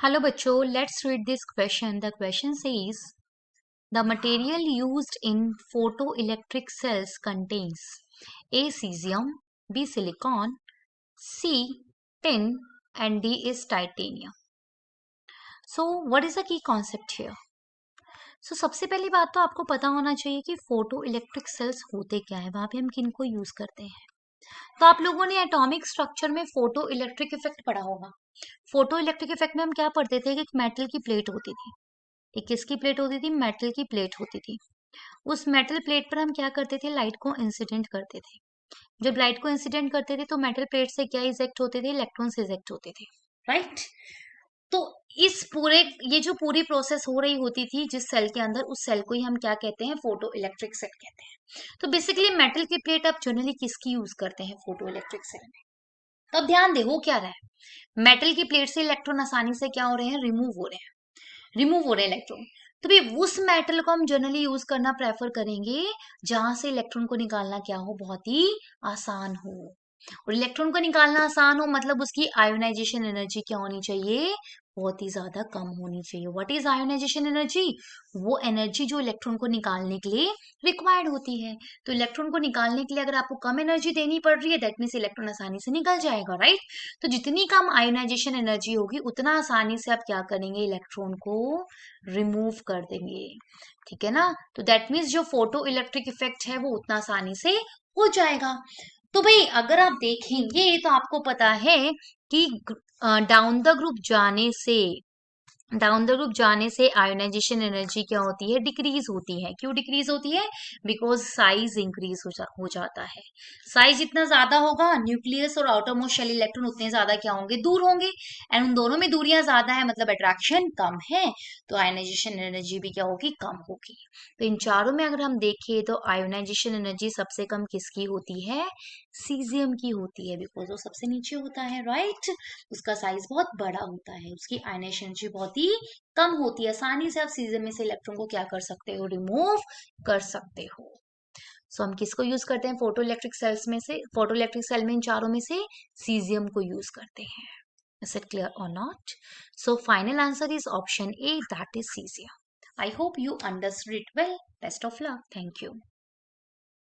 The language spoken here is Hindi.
Hello बच्चों, let's read this question. The question says the material used in photoelectric cells contains A. Cesium, B. Silicon, C. Tin and D is titanium. So what is the key concept here? So सबसे पहली बात तो आपको पता होना चाहिए कि फोटो इलेक्ट्रिक सेल्स होते क्या है, वहां पे हम किनको यूज करते हैं. तो आप लोगों ने एटॉमिक स्ट्रक्चर में फोटो इलेक्ट्रिक इफेक्ट पढ़ा होगा. फोटो इलेक्ट्रिक इफेक्ट में हम क्या पढ़ते थे कि एक मेटल की प्लेट होती थी. एक किसकी प्लेट होती थी? मेटल की प्लेट होती थी. उस मेटल प्लेट पर हम क्या करते थे? लाइट को इंसिडेंट करते थे. जब लाइट को इंसिडेंट करते थे तो मेटल प्लेट से क्या इजेक्ट होते थे? इलेक्ट्रॉन्स इजेक्ट होते थे. राइट. तो इस पूरे ये जो पूरी प्रोसेस हो रही होती थी जिस सेल के अंदर, उस सेल को ही हम क्या कहते हैं? फोटो इलेक्ट्रिक सेल कहते हैं. तो बेसिकली मेटल की प्लेट आप जनरली किसकी यूज करते हैं फोटो इलेक्ट्रिक सेल में? तो अब ध्यान दे, हो क्या रहा है? मेटल की प्लेट से इलेक्ट्रॉन आसानी से क्या हो रहे हैं? रिमूव हो रहे हैं. रिमूव हो रहे हैं इलेक्ट्रॉन. तो भी उस मेटल को हम जनरली यूज करना प्रेफर करेंगे जहां से इलेक्ट्रॉन को निकालना क्या हो? बहुत ही आसान हो. और इलेक्ट्रॉन को निकालना आसान हो मतलब उसकी आयोनाइजेशन एनर्जी क्या होनी चाहिए? बहुत ही ज्यादा कम होनी चाहिए. What is ionization energy? वो एनर्जी जो इलेक्ट्रॉन को निकालने के लिए रिक्वायर्ड होती है. तो इलेक्ट्रॉन को निकालने के लिए अगर आपको कम एनर्जी देनी पड़ रही है, दैट मीन्स इलेक्ट्रॉन आसानी से निकल जाएगा. राइट. तो जितनी कम आयोनाइजेशन एनर्जी होगी उतना आसानी से आप क्या करेंगे? इलेक्ट्रॉन को रिमूव कर देंगे. ठीक है ना? तो दैट मीन्स जो फोटो इलेक्ट्रिक इफेक्ट है वो उतना आसानी से हो जाएगा. तो भाई अगर आप देखेंगे तो आपको पता है कि डाउन द ग्रुप जाने से आयोनाइजेशन एनर्जी क्या होती है? डिक्रीज होती है. क्यों डिक्रीज होती है? बिकॉज साइज इंक्रीज हो जाता है. साइज जितना ज्यादा होगा, न्यूक्लियस और आउटर मोस्ट शेल इलेक्ट्रॉन उतने ज्यादा क्या होंगे? दूर होंगे. एंड उन दोनों में दूरियां ज्यादा है मतलब अट्रैक्शन कम है. तो आयोनाइजेशन एनर्जी भी क्या होगी? कम होगी. तो इन चारों में अगर हम देखें तो आयोनाइजेशन एनर्जी सबसे कम किसकी होती है? सीजियम की होती है. बिकॉज वो सबसे नीचे होता है. राइट. उसका साइज बहुत बड़ा होता है, उसकी आयनाइजेशन एनर्जी बहुत ही कम होती है. आसानी से आप सीजियम में से इलेक्ट्रॉन को क्या कर सकते हो? रिमूव कर सकते हो. सो हम किसको यूज करते हैं फोटो इलेक्ट्रिक सेल्स में से? फोटो इलेक्ट्रिक सेल में इन चारों में से सीजियम को यूज करते हैं. इज इट क्लियर और not? So final answer is option A, that is caesium. I hope you understood it well. Best of luck. Thank you.